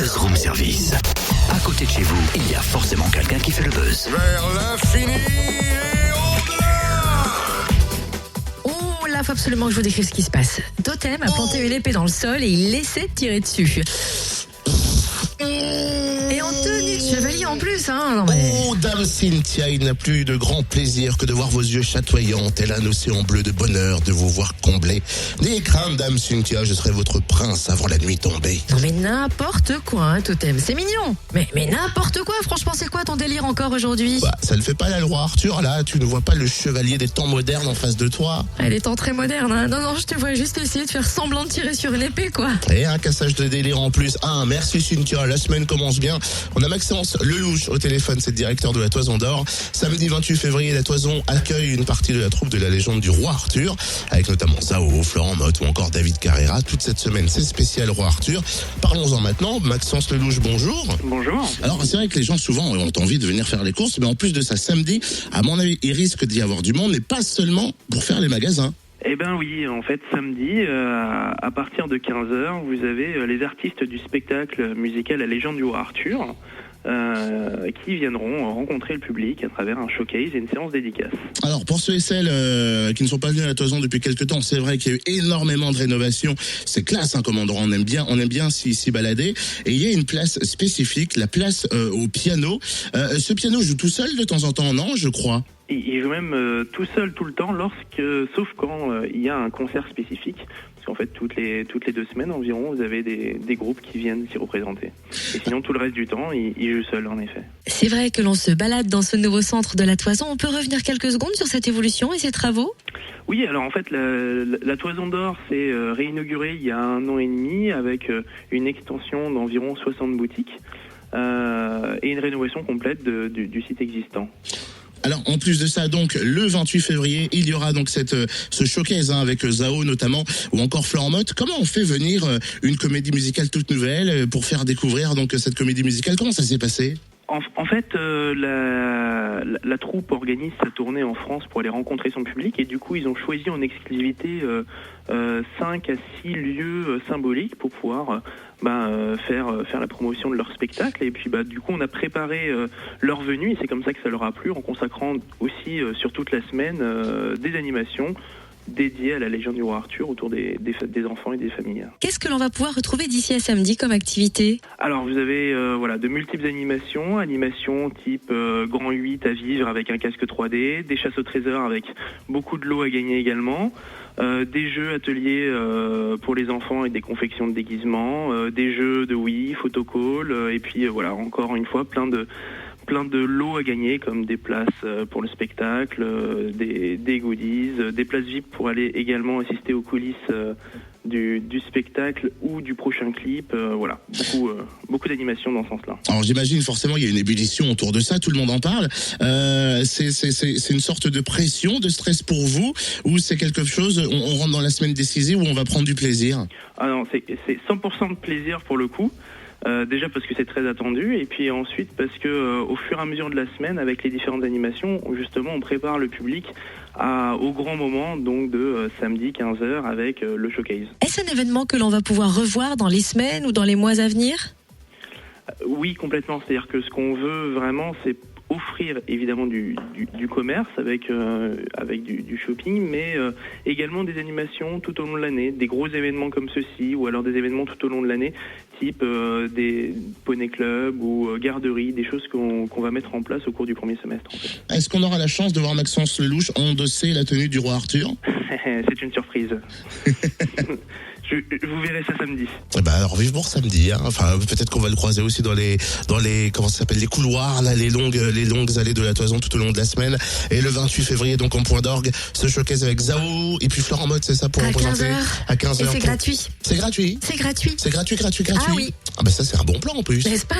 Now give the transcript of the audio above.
Buzz Room Service. À côté de chez vous, il y a forcément quelqu'un qui fait le buzz. Vers l'infini et au-delà. Oh là, faut absolument que je vous décrive ce qui se passe. Totem a planté une épée dans le sol et il essaie de tirer dessus. Et en tenue de chevalier en plus, hein. Non mais... Oh, Dame Cynthia, il n'a plus de grand plaisir que de voir vos yeux chatoyants, tel un océan bleu de bonheur, de vous voir comblé. N'ayez crainte, Dame Cynthia, je serai votre prince avant la nuit tombée. Non mais n'importe quoi, hein, Totem, c'est mignon. Mais n'importe quoi, franchement, c'est quoi ton délire encore aujourd'hui? Bah, ça ne fait pas la loi, Arthur, là, tu ne vois pas le chevalier des temps modernes en face de toi. Elle est en très moderne, hein. Non, je te vois juste essayer de faire semblant de tirer sur une épée, quoi. Et un cassage de délire en plus. Merci Cynthia, la semaine commence bien. On a Maxence Lelouch au téléphone, c'est le directeur de la Toison d'Or. Samedi 28 février, la Toison accueille une partie de la troupe de la légende du Roi Arthur, avec notamment Zao, Florent Motte ou encore David Carrera. Toute cette semaine, c'est spécial Roi Arthur. Parlons-en maintenant. Maxence Lelouch, bonjour. Bonjour. Alors, c'est vrai que les gens souvent ont envie de venir faire les courses, mais en plus de ça, samedi, à mon avis, il risque d'y avoir du monde, mais pas seulement pour faire les magasins. Eh ben oui, en fait, samedi, à partir de 15h, vous avez les artistes du spectacle musical La Légende du Roi Arthur qui viendront rencontrer le public à travers un showcase et une séance dédicace. Alors, pour ceux et celles qui ne sont pas venus à la Toison depuis quelques temps, c'est vrai qu'il y a eu énormément de rénovations. C'est classe, hein, comme endroit. On aime bien s'y balader. Et il y a une place spécifique, la place au piano. Ce piano joue tout seul de temps en temps, non, je crois? Il joue même tout seul tout le temps, sauf quand il y a un concert spécifique. Parce qu'en fait, toutes les 2 semaines environ, vous avez des groupes qui viennent s'y représenter. Et sinon, tout le reste du temps, il joue seul, en effet. C'est vrai que l'on se balade dans ce nouveau centre de la Toison. On peut revenir quelques secondes sur cette évolution et ses travaux? Oui, alors en fait, la Toison d'Or s'est réinaugurée il y a 1 an et demi avec une extension d'environ 60 boutiques et une rénovation complète du site existant. Alors, en plus de ça, donc, le 28 février, il y aura donc ce showcase avec Zao notamment, ou encore Florent Motte. Comment on fait venir une comédie musicale toute nouvelle pour faire découvrir donc cette comédie musicale? Comment ça s'est passé? En fait, la troupe organise sa tournée en France pour aller rencontrer son public et du coup, ils ont choisi en exclusivité 5 à 6 lieux symboliques pour pouvoir faire la promotion de leur spectacle. Et puis, du coup, on a préparé leur venue et c'est comme ça que ça leur a plu en consacrant aussi sur toute la semaine des animations dédiées à la légende du Roi Arthur autour des enfants et des familles. Qu'est-ce que l'on va pouvoir retrouver d'ici à samedi comme activité? Alors vous avez de multiples animations type grand 8 à vivre avec un casque 3D, des chasses au trésor avec beaucoup de lots à gagner également, des jeux ateliers pour les enfants et des confections de déguisements, des jeux de Wii, photocall, et puis encore une fois plein de lots à gagner comme des places pour le spectacle, des goodies, des places VIP pour aller également assister aux coulisses du spectacle ou du prochain clip. Beaucoup d'animations dans ce sens-là. Alors j'imagine forcément il y a une ébullition autour de ça, tout le monde en parle. C'est une sorte de pression, de stress pour vous, ou c'est quelque chose, on rentre dans la semaine décisive où on va prendre du plaisir? Ah non, c'est 100% de plaisir pour le coup. Déjà parce que c'est très attendu et puis ensuite parce que au fur et à mesure de la semaine avec les différentes animations justement on prépare le public au grand moment donc de samedi 15h avec le showcase. Est-ce un événement que l'on va pouvoir revoir dans les semaines ou dans les mois à venir? Oui, complètement, c'est-à-dire que ce qu'on veut vraiment c'est offrir évidemment du commerce avec du shopping, mais également des animations tout au long de l'année, des gros événements comme ceux-ci, ou alors des événements tout au long de l'année, type des poney clubs ou garderies, des choses qu'on va mettre en place au cours du premier semestre. En fait. Est-ce qu'on aura la chance de voir Maxence Lelouch endosser la tenue du Roi Arthur? C'est une surprise. Vous verrez ça samedi. Alors vive pour samedi, hein. Enfin peut-être qu'on va le croiser aussi dans les comment ça s'appelle, les couloirs là, les longues allées de la Toison tout au long de la semaine. Et le 28 février donc en point d'orgue, ce showcase avec Zao et puis Florent Motte, c'est ça, pour représenter à 15h. Et c'est gratuit. C'est gratuit. C'est gratuit. C'est gratuit. Ah oui. Ça c'est un bon plan en plus. N'est-ce pas?